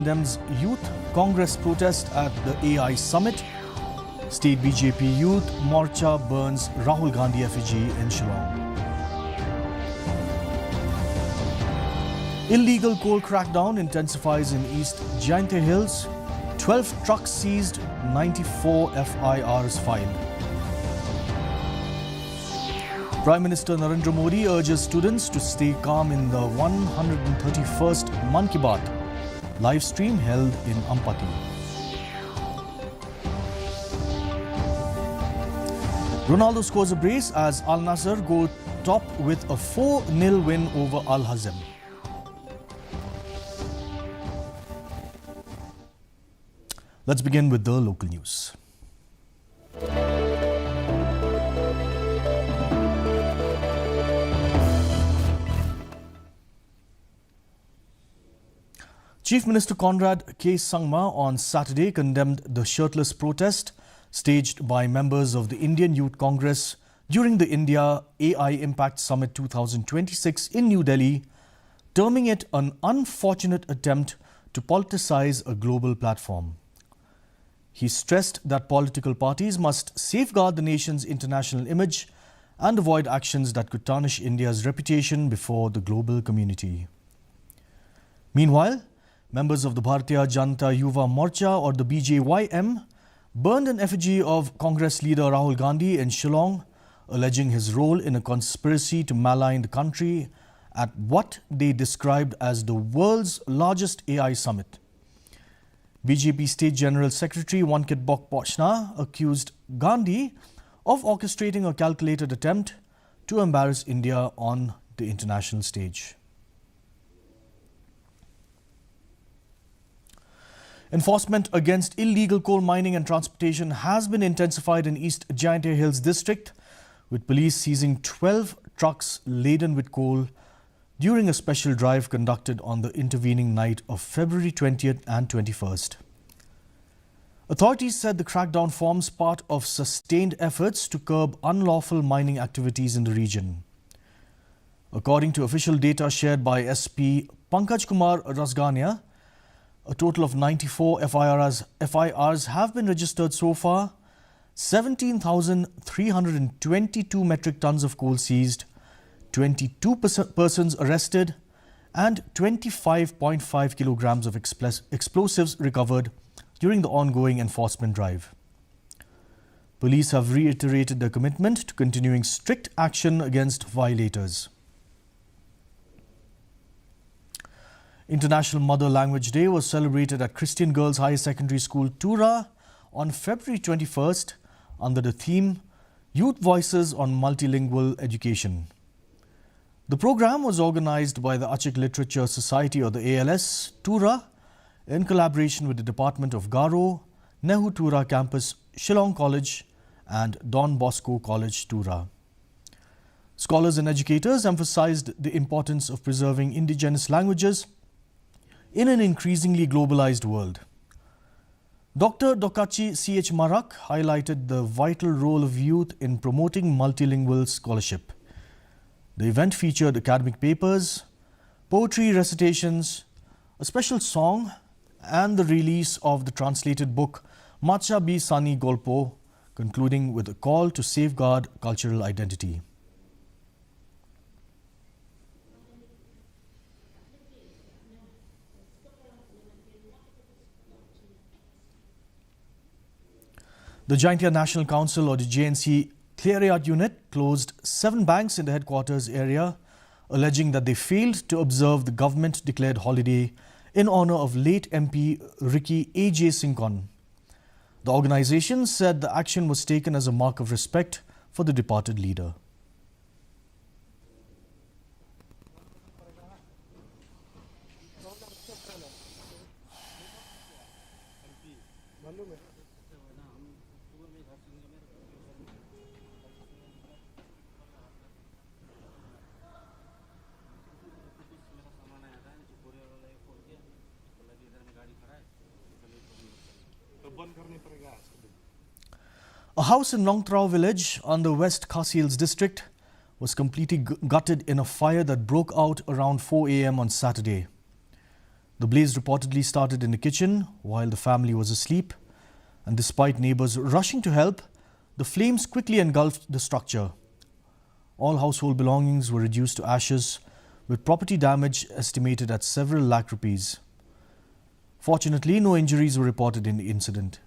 Condemns Youth Congress protest at the AI Summit. State BJP Youth Morcha burns Rahul Gandhi effigy in Shillong. Illegal coal crackdown intensifies in East Jaintia Hills. 12 trucks seized, 94 FIRs filed. Prime Minister Narendra Modi urges students to stay calm in the 131st Mann Ki Baat live stream held in Ampati. Ronaldo scores a brace as Al Nassr go top with a 4-0 win over Al Hazm. Let's begin with the local news. Chief Minister Conrad K. Sangma on Saturday condemned the shirtless protest staged by members of the Indian Youth Congress during the India AI Impact Summit 2026 in New Delhi, terming it an unfortunate attempt to politicize a global platform. He stressed that political parties must safeguard the nation's international image and avoid actions that could tarnish India's reputation before the global community. Meanwhile, members of the Bharatiya Janata Yuva Morcha or the BJYM burned an effigy of Congress leader Rahul Gandhi in Shillong, alleging his role in a conspiracy to malign the country at what they described as the world's largest AI summit. BJP State General Secretary Wankit Bok-Pochna accused Gandhi of orchestrating a calculated attempt to embarrass India on the international stage. Enforcement against illegal coal mining and transportation has been intensified in East Jaintia Hills district, with police seizing 12 trucks laden with coal during a special drive conducted on the intervening night of February 20th and 21st. Authorities said the crackdown forms part of sustained efforts to curb unlawful mining activities in the region. According to official data shared by SP Pankaj Kumar Rasgania, a total of 94 FIRs have been registered so far, 17,322 metric tons of coal seized, 22 persons arrested, and 25.5 kilograms of explosives recovered during the ongoing enforcement drive. Police have reiterated their commitment to continuing strict action against violators. International Mother Language Day was celebrated at Christian Girls High Secondary School, Tura, on February 21st under the theme Youth Voices on Multilingual Education. The program was organized by the Achik Literature Society or the ALS, Tura, in collaboration with the Department of Garo, Nehu Tura Campus, Shillong College and Don Bosco College, Tura. Scholars and educators emphasized the importance of preserving indigenous languages in an increasingly globalized world. Dr. Dokachi C.H. Marak highlighted the vital role of youth in promoting multilingual scholarship. The event featured academic papers, poetry recitations, a special song, and the release of the translated book Macha Bi Sani Golpo, concluding with a call to safeguard cultural identity. The Jaintia National Council or the JNC Clear Unit closed 7 banks in the headquarters area, alleging that they failed to observe the government-declared holiday in honour of late MP Ricky A.J. Sinkon. The organisation said the action was taken as a mark of respect for the departed leader. A house in Longtrao village on the West Khasi Hills district was completely gutted in a fire that broke out around 4 a.m. on Saturday. The blaze reportedly started in the kitchen while the family was asleep, and despite neighbors rushing to help, the flames quickly engulfed the structure. All household belongings were reduced to ashes, with property damage estimated at several lakh rupees. Fortunately, no injuries were reported in the incident.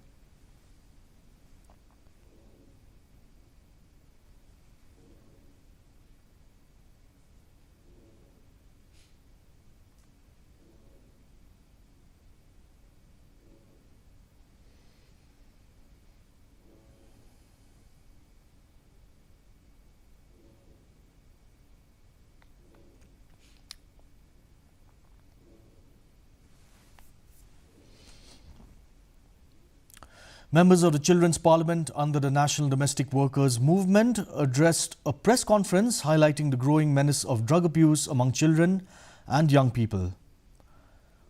Members of the Children's Parliament under the National Domestic Workers Movement addressed a press conference highlighting the growing menace of drug abuse among children and young people.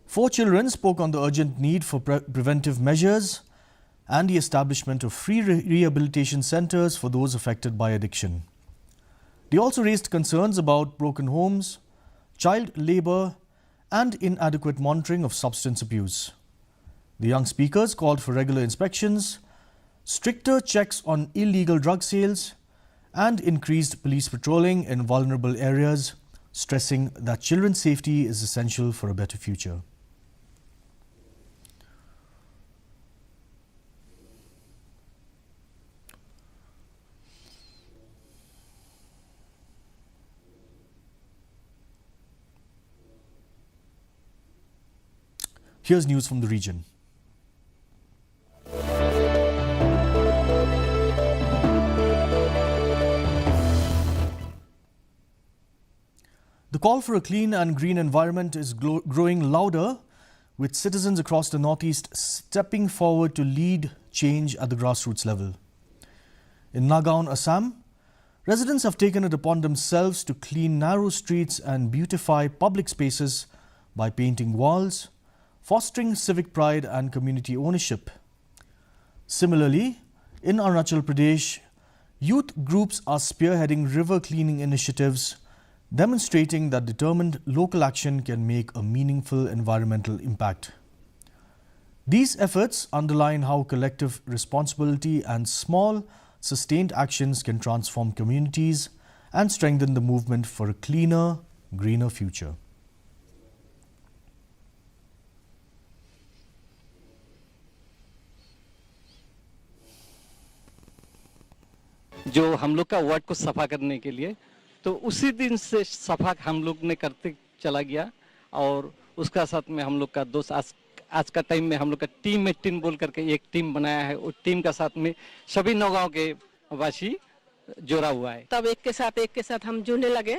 4 children spoke on the urgent need for preventive measures and the establishment of free rehabilitation centers for those affected by addiction. They also raised concerns about broken homes, child labor, and inadequate monitoring of substance abuse. The young speakers called for regular inspections, stricter checks on illegal drug sales, and increased police patrolling in vulnerable areas, stressing that children's safety is essential for a better future. Here's news from the region. The call for a clean and green environment is growing louder, with citizens across the Northeast stepping forward to lead change at the grassroots level. In Nagaon, Assam, residents have taken it upon themselves to clean narrow streets and beautify public spaces by painting walls, fostering civic pride and community ownership. Similarly, in Arunachal Pradesh, youth groups are spearheading river cleaning initiatives, demonstrating that determined local action can make a meaningful environmental impact. These efforts underline how collective responsibility and small, sustained actions can transform communities and strengthen the movement for a cleaner, greener future. जो हम लोग का ward को सफा करने के लिए, तो उसी दिन से सफा हम लोग ने करते चला गया और उसका साथ में हम लोग का दोस्त आज का टाइम में हम लोग का टीम 18 बोल करके एक टीम बनाया है। उस टीम का साथ में सभी 9 गांव के वासी जोड़ा हुआ है। तब एक के साथ हम जुड़ने लगे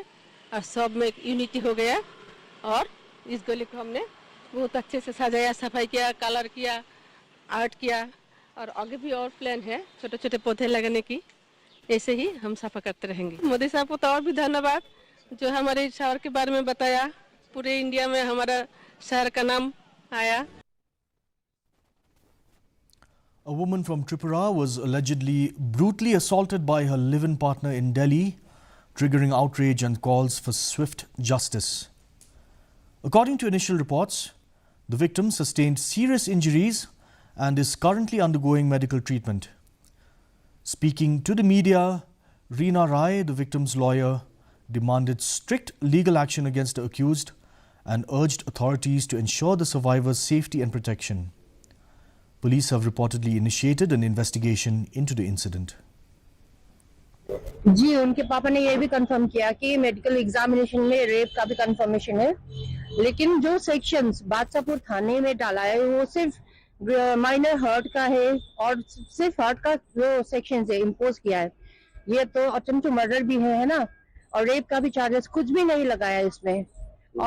और सब में एक यूनिटी हो गया और इस गली को हमने बहुत अच्छे से सजाया, सफाई किया, कलर किया, आर्ट किया और आगे भी और प्लान है छोटे छोटे पौधे लगाने की। ऐसे ही हम सफा करते रहेंगे। मोदी साहब को तो और भी धन्यवाद जो हमारे शहर के बारे में बताया, पूरे इंडिया में हमारा शहर का नाम आया। A woman from Tripura was allegedly brutally assaulted by her live-in partner in Delhi, triggering outrage and calls for swift justice. According to initial reports, the victim sustained serious injuries and is currently undergoing medical treatment. Speaking to the media, Reena Rai, the victim's lawyer, demanded strict legal action against the accused and urged authorities to ensure the survivor's safety and protection. Police have reportedly initiated an investigation into the incident. जी उनके पापा ने ये भी confirm किया कि medical examination में rape का भी कंफर्मेशन है, लेकिन जो सेक्शंस बादशाहपुर थाने में डाला है वो सिर्फ माइनर हर्ट का है और सिर्फ हर्ट का जो सेक्शन है इम्पोज किया है। ये तो अटेम्प्ट टू मर्डर भी है ना, और रेप का भी चार्जेस कुछ भी नहीं लगाया इसमें।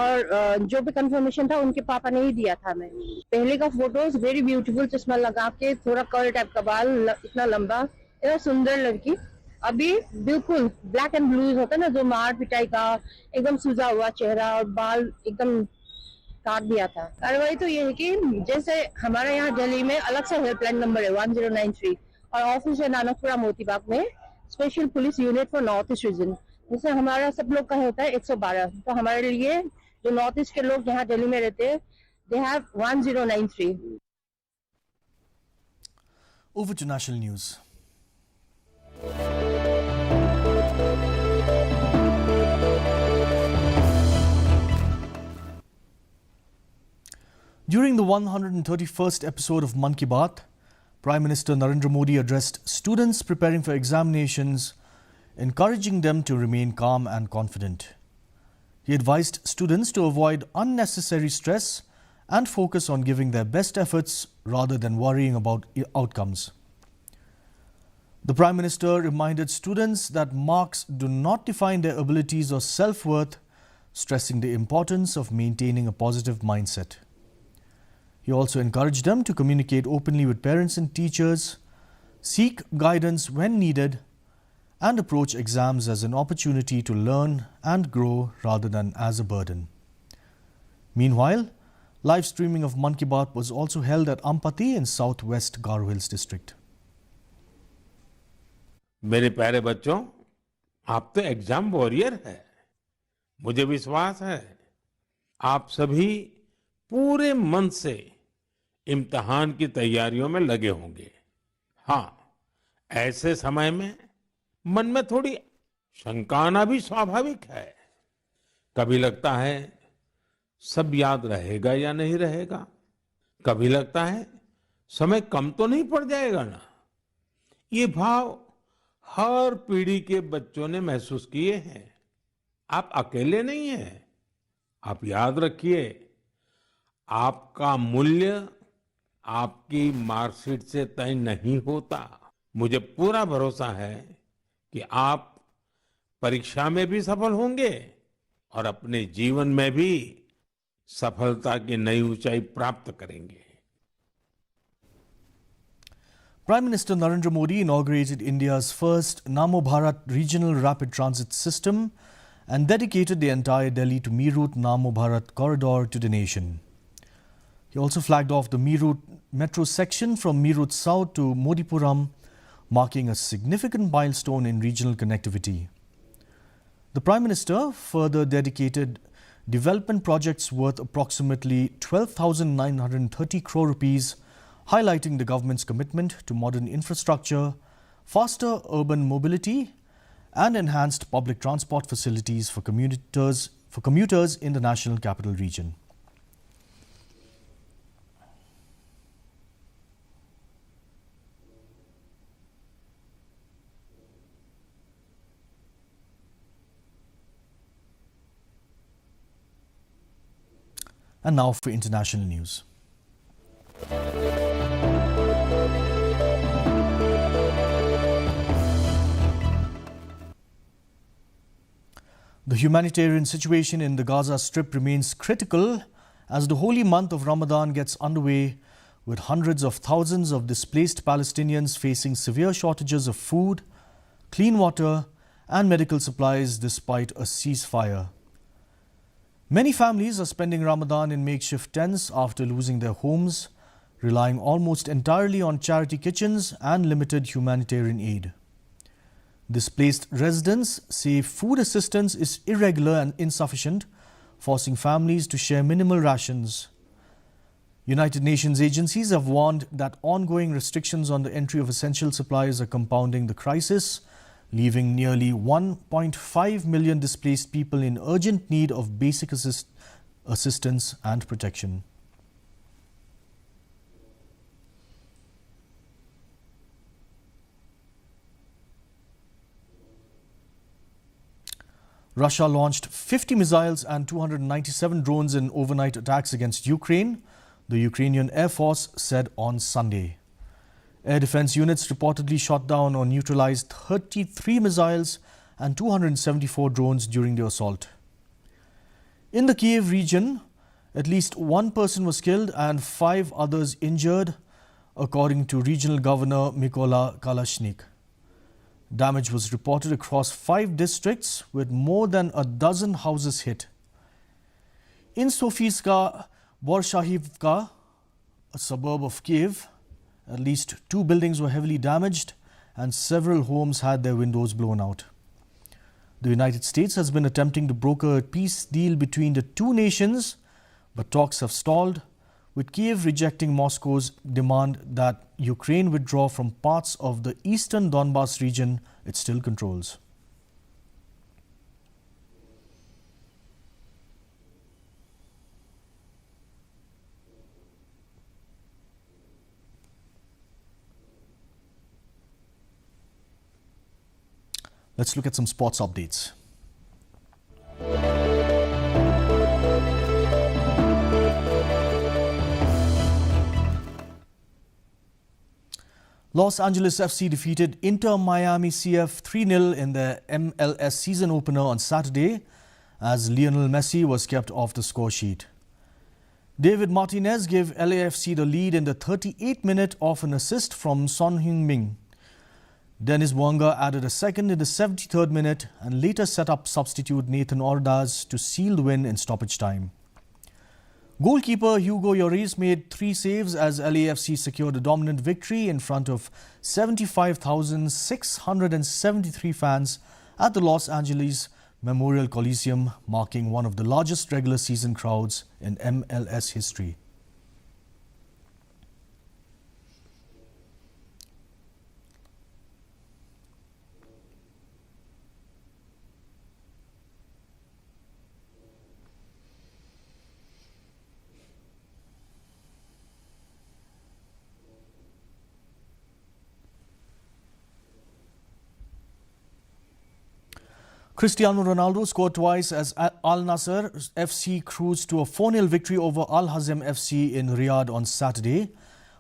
और जो भी कंफर्मेशन था उनके पापा ने ही दिया था। मैं पहले का फोटोज वेरी ब्यूटीफुल, चश्मा लगा के थोड़ा कर्ल टाइप का बाल, इतना लंबा, इतना सुंदर लड़की। अभी बिल्कुल ब्लैक एंड ब्लूज होता है ना, जो मार पिटाई का, एकदम सूजा हुआ चेहरा और बाल एकदम काट दिया था। कार्रवाई तो ये है कि जैसे हमारे यहाँ दिल्ली में अलग से हेल्पलाइन नंबर है 1093 और ऑफिस है नानकपुरा मोतीबाग में special police unit for north east region, जैसे हमारा सब लोग का होता है 112। तो हमारे लिए जो नॉर्थ ईस्ट के लोग यहाँ दिल्ली में रहते हैं, They have 1093. Over to national news. During the 131st episode of Mann Ki Baat, Prime Minister Narendra Modi addressed students preparing for examinations, encouraging them to remain calm and confident. He advised students to avoid unnecessary stress and focus on giving their best efforts rather than worrying about outcomes. The Prime Minister reminded students that marks do not define their abilities or self-worth, stressing the importance of maintaining a positive mindset. He also encouraged them to communicate openly with parents and teachers, seek guidance when needed, and approach exams as an opportunity to learn and grow rather than as a burden. Meanwhile, live streaming of Mann Ki Baat was also held at Ampati in southwest Garo Hills district. मेरे प्यारे बच्चों, आप तो exam warrior है। मुझे विश्वास है आप सभी पूरे मन से इम्तिहान की तैयारियों में लगे होंगे। हाँ, ऐसे समय में मन में थोड़ी शंका आना भी स्वाभाविक है। कभी लगता है सब याद रहेगा या नहीं रहेगा, कभी लगता है समय कम तो नहीं पड़ जाएगा ना। ये भाव हर पीढ़ी के बच्चों ने महसूस किए हैं। आप अकेले नहीं हैं। आप याद रखिए, आपका मूल्य आपकी मार्कशीट से तय नहीं होता। मुझे पूरा भरोसा है कि आप परीक्षा में भी सफल होंगे और अपने जीवन में भी सफलता की नई ऊंचाई प्राप्त करेंगे। Prime Minister Narendra Modi inaugurated India's first Namo Bharat regional rapid transit system and dedicated the entire Delhi to Meerut Namo Bharat corridor to the nation. He also flagged off the Meerut metro section from Meerut South to Modipuram, marking a significant milestone in regional connectivity. The Prime Minister further dedicated development projects worth approximately 12,930 crore rupees, highlighting the government's commitment to modern infrastructure, faster urban mobility, and enhanced public transport facilities for commuters in the National Capital Region. And now for international news. The humanitarian situation in the Gaza Strip remains critical as the holy month of Ramadan gets underway, with hundreds of thousands of displaced Palestinians facing severe shortages of food, clean water, and medical supplies despite a ceasefire. Many families are spending Ramadan in makeshift tents after losing their homes, relying almost entirely on charity kitchens and limited humanitarian aid. Displaced residents say food assistance is irregular and insufficient, forcing families to share minimal rations. United Nations agencies have warned that ongoing restrictions on the entry of essential supplies are compounding the crisis, leaving nearly 1.5 million displaced people in urgent need of basic assistance and protection. Russia launched 50 missiles and 297 drones in overnight attacks against Ukraine, the Ukrainian Air Force said on Sunday. Air defense units reportedly shot down or neutralized 33 missiles and 274 drones during the assault. In the Kiev region, at least one person was killed and 5 others injured, according to regional governor Mykola Kalashnik. Damage was reported across 5 districts, with more than a dozen houses hit. In Sofiyska Borshahivka, a suburb of Kiev, at least 2 buildings were heavily damaged and several homes had their windows blown out. The United States has been attempting to broker a peace deal between the two nations, but talks have stalled with Kiev rejecting Moscow's demand that Ukraine withdraw from parts of the eastern Donbas region it still controls. Let's look at some sports updates. Los Angeles FC defeated Inter Miami CF 3-0 in the MLS season opener on Saturday as Lionel Messi was kept off the score sheet. David Martinez gave LAFC the lead in the 38th minute off an assist from Son Heung-min. Dennis Wanga added a second in the 73rd minute and later set up substitute Nathan Ordaz to seal the win in stoppage time. Goalkeeper Hugo Lloris made 3 saves as LAFC secured a dominant victory in front of 75,673 fans at the Los Angeles Memorial Coliseum, marking one of the largest regular season crowds in MLS history. Cristiano Ronaldo scored twice as Al Nassr FC cruised to a 4-0 victory over Al Hazm FC in Riyadh on Saturday,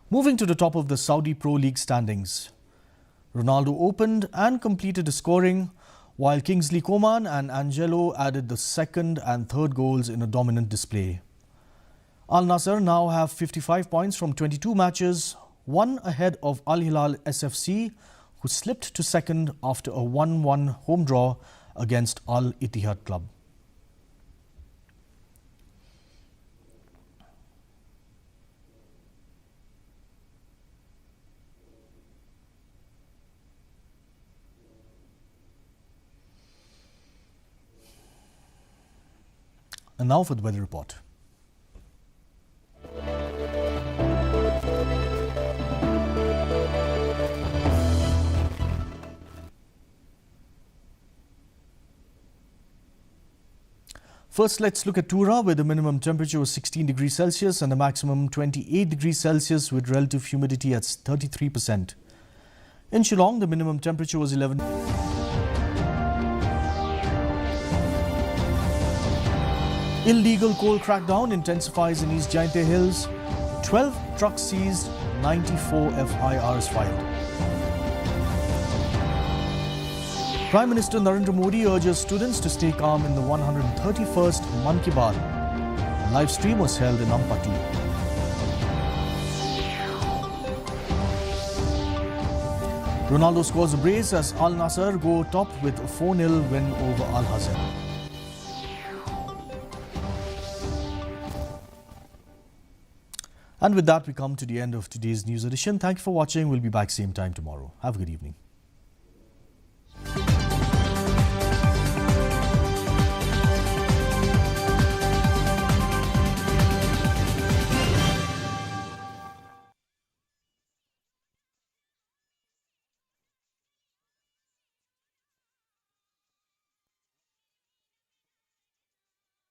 moving to the top of the Saudi Pro League standings. Ronaldo opened and completed the scoring, while Kingsley Coman and Angelo added the second and third goals in a dominant display. Al Nassr now have 55 points from 22 matches, one ahead of Al Hilal SFC, who slipped to second after a 1-1 home draw against Al Ittihad club. And now for the weather report. First, let's look at Tura, where the minimum temperature was 16 degrees Celsius and the maximum 28 degrees Celsius with relative humidity at 33%. In Shillong, the minimum temperature was 11. Illegal coal crackdown intensifies in East Jainte Hills. 12 trucks seized, 94 FIRs filed. Prime Minister Narendra Modi urges students to stay calm in the 131st Mann Ki Baat. A live stream was held in Ampati. Ronaldo scores a brace as Al Nassr go top with a 4-0 win over Al Hazm. And with that, we come to the end of today's news edition. Thank you for watching. We'll be back same time tomorrow. Have a good evening.